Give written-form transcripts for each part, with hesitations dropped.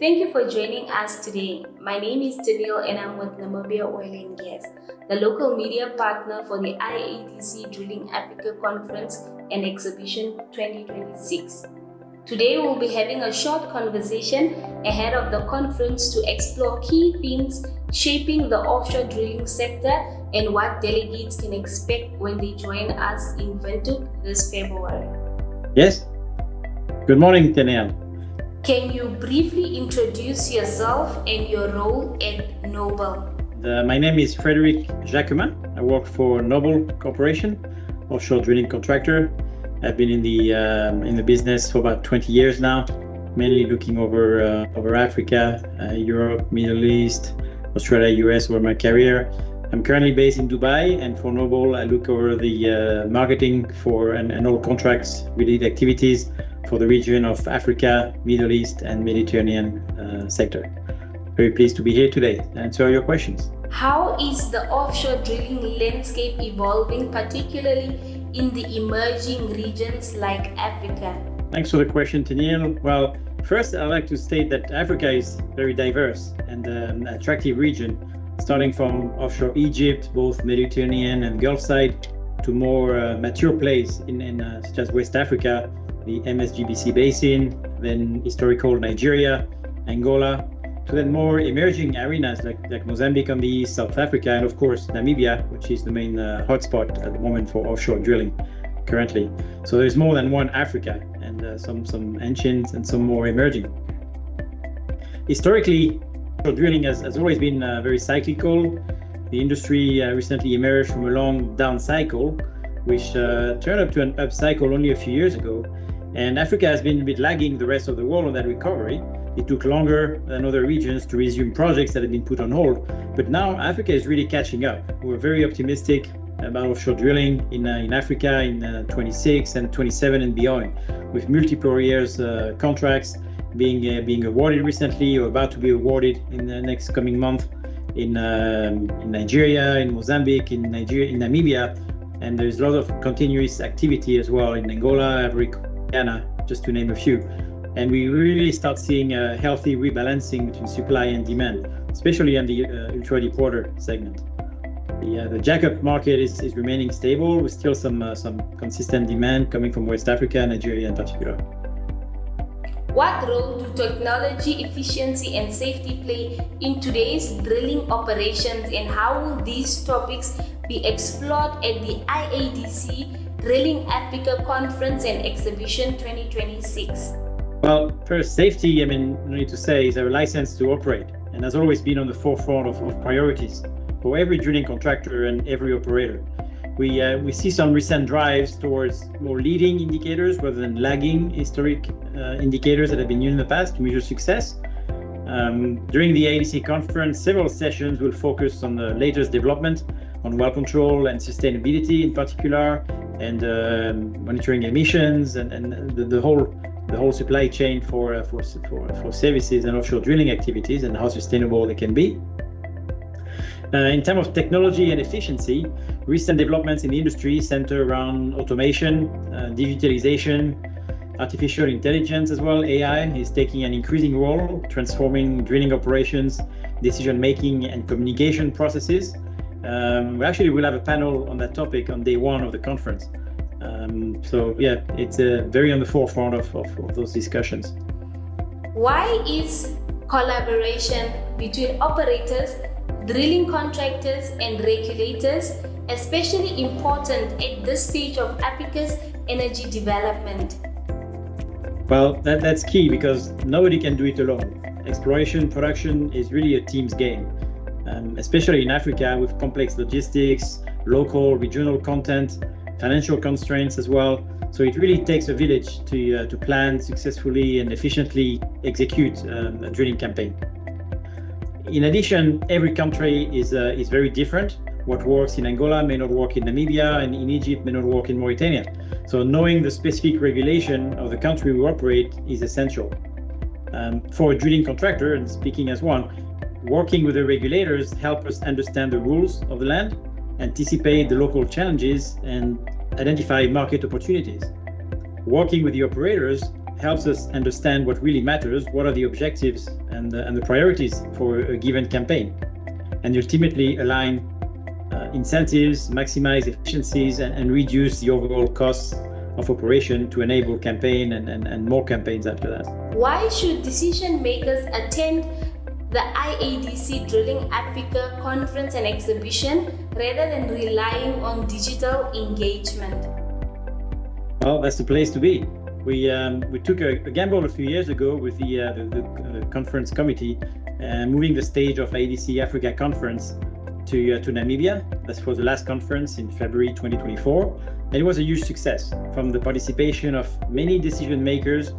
Thank you for joining us today. My name is Tennille and I'm with Namibia Oil and Gas, the local media partner for the IADC Drilling Africa Conference and Exhibition 2026. Today we'll be having a short conversation ahead of the conference to explore key themes shaping the offshore drilling sector and what delegates can expect when they join us in Windhoek this February. Yes. Good morning, Tennille. Can you briefly introduce yourself and your role at Noble? My name is Frederic Jacquemin. I work for Noble Corporation, offshore drilling contractor. I've been in the business for about 20 years now, mainly looking over Africa, Europe, Middle East, Australia, US over my career. I'm currently based in Dubai, and for Noble, I look over the marketing for and all contracts related activities for the region of Africa, Middle East, and Mediterranean sector. Very pleased to be here today to answer your questions. How is the offshore drilling landscape evolving, particularly in the emerging regions like Africa? Thanks for the question, Tennille. Well, first, I'd like to state that Africa is very diverse and an attractive region, starting from offshore Egypt, both Mediterranean and Gulf side, to more mature plays such as West Africa, the MSGBC basin, then historical Nigeria, Angola, to then more emerging arenas like Mozambique on the east, South Africa, and of course Namibia, which is the main hotspot at the moment for offshore drilling currently. So there's more than one Africa, and some ancient and some more emerging. Historically, offshore drilling has always been very cyclical. The industry recently emerged from a long down cycle, which turned up to an up cycle only a few years ago. And Africa has been a bit lagging the rest of the world on that recovery. It took longer than other regions to resume projects that had been put on hold. But now Africa is really catching up. We're very optimistic about offshore drilling in Africa in 26 and 27 and beyond, with multiple years contracts being awarded recently or about to be awarded in the next coming month in Nigeria, in Mozambique, in Namibia. And there's a lot of continuous activity as well in Angola, Ivory Coast, Ghana, just to name a few. And we really start seeing a healthy rebalancing between supply and demand, especially on the ultra-deepwater segment. The jackup market is remaining stable, with still some consistent demand coming from West Africa, Nigeria in particular. What role do technology, efficiency, and safety play in today's drilling operations, and how will these topics be explored at the IADC Drilling Africa Conference and Exhibition 2026? Well, first, safety, no need to say, is our license to operate and has always been on the forefront of priorities for every drilling contractor and every operator. We see some recent drives towards more leading indicators rather than lagging historic indicators that have been used in the past to measure success. During the IADC conference, several sessions will focus on the latest development on well control and sustainability in particular, and monitoring emissions and the whole supply chain for services and offshore drilling activities and how sustainable they can be. In terms of technology and efficiency, recent developments in the industry center around automation, digitalization, artificial intelligence as well. AI is taking an increasing role, transforming drilling operations, decision-making and communication processes. We actually will have a panel on that topic on day one of the conference. So yeah, it's very on the forefront of those discussions. Why is collaboration between operators, drilling contractors, and regulators especially important at this stage of Africa's energy development? Well, that's key, because nobody can do it alone. Exploration production is really a team's game, especially in Africa with complex logistics, local, regional content, financial constraints as well. So it really takes a village to plan successfully and efficiently execute a drilling campaign. In addition, every country is very different. What works in Angola may not work in Namibia, and in Egypt may not work in Mauritania. So knowing the specific regulation of the country we operate is essential. For a drilling contractor, and speaking as one, working with the regulators help us understand the rules of the land, anticipate the local challenges, and identify market opportunities. Working with the operators helps us understand what really matters, what are the objectives and the priorities for a given campaign, and ultimately align incentives, maximize efficiencies, and reduce the overall costs of operation to enable campaign and more campaigns after that. Why should decision makers attend the IADC Drilling Africa Conference and Exhibition rather than relying on digital engagement? Well, that's the place to be. We took a gamble a few years ago with the conference committee, moving the stage of IADC Africa Conference to Namibia. That was the last conference in February 2024, and it was a huge success from the participation of many decision makers,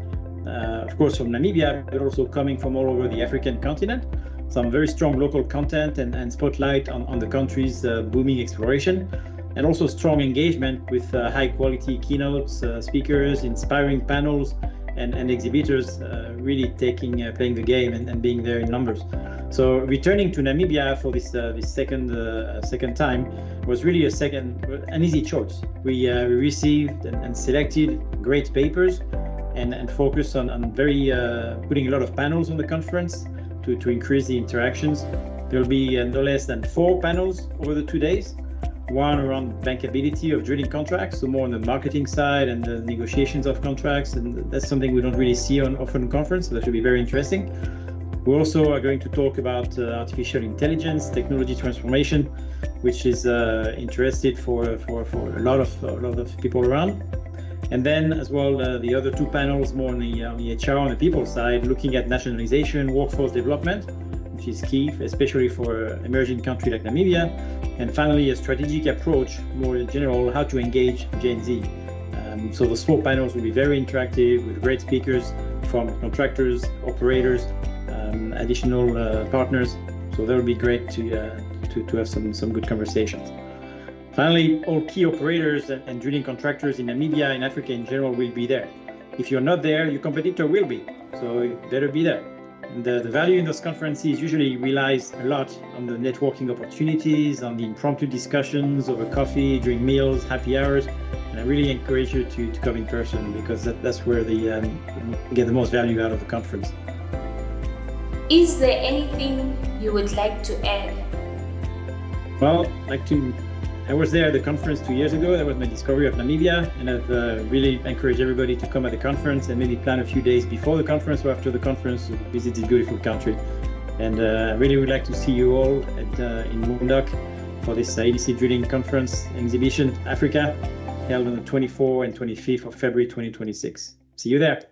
of course from Namibia, but also coming from all over the African continent. Some very strong local content and spotlight on the country's booming exploration, and also strong engagement with high quality keynotes, speakers, inspiring panels, and exhibitors really playing the game and being there in numbers. So returning to Namibia for this second time was really an easy choice. We received and selected great papers and focused on putting a lot of panels on the conference to increase the interactions. There will be no less than 4 panels over the 2 days. One around bankability of drilling contracts, so more on the marketing side and the negotiations of contracts, and that's something we don't really see often on conference, so that should be very interesting. We also are going to talk about artificial intelligence, technology transformation, which is interested for a lot of people around. And then as well, the other 2 panels more on the HR, on the people side, looking at nationalization, workforce development, which is key, especially for an emerging country like Namibia. And finally, a strategic approach, more in general, how to engage Gen Z. So the 4 panels will be very interactive with great speakers from contractors, operators, additional partners. So that will be great to have some good conversations. Finally, all key operators and drilling contractors in Namibia and Africa in general will be there. If you're not there, your competitor will be. So you better be there. And the value in those conferences usually relies a lot on the networking opportunities, on the impromptu discussions over coffee, during meals, happy hours. And I really encourage you to come in person, because that's where you get the most value out of the conference. Is there anything you would like to add? Well, I was there at the conference 2 years ago. That was my discovery of Namibia, and I've really encouraged everybody to come at the conference and maybe plan a few days before the conference or after the conference to visit this beautiful country. And I really would like to see you all in Windhoek for this IADC Drilling Conference Exhibition Africa, held on the 24th and 25th of February 2026. See you there.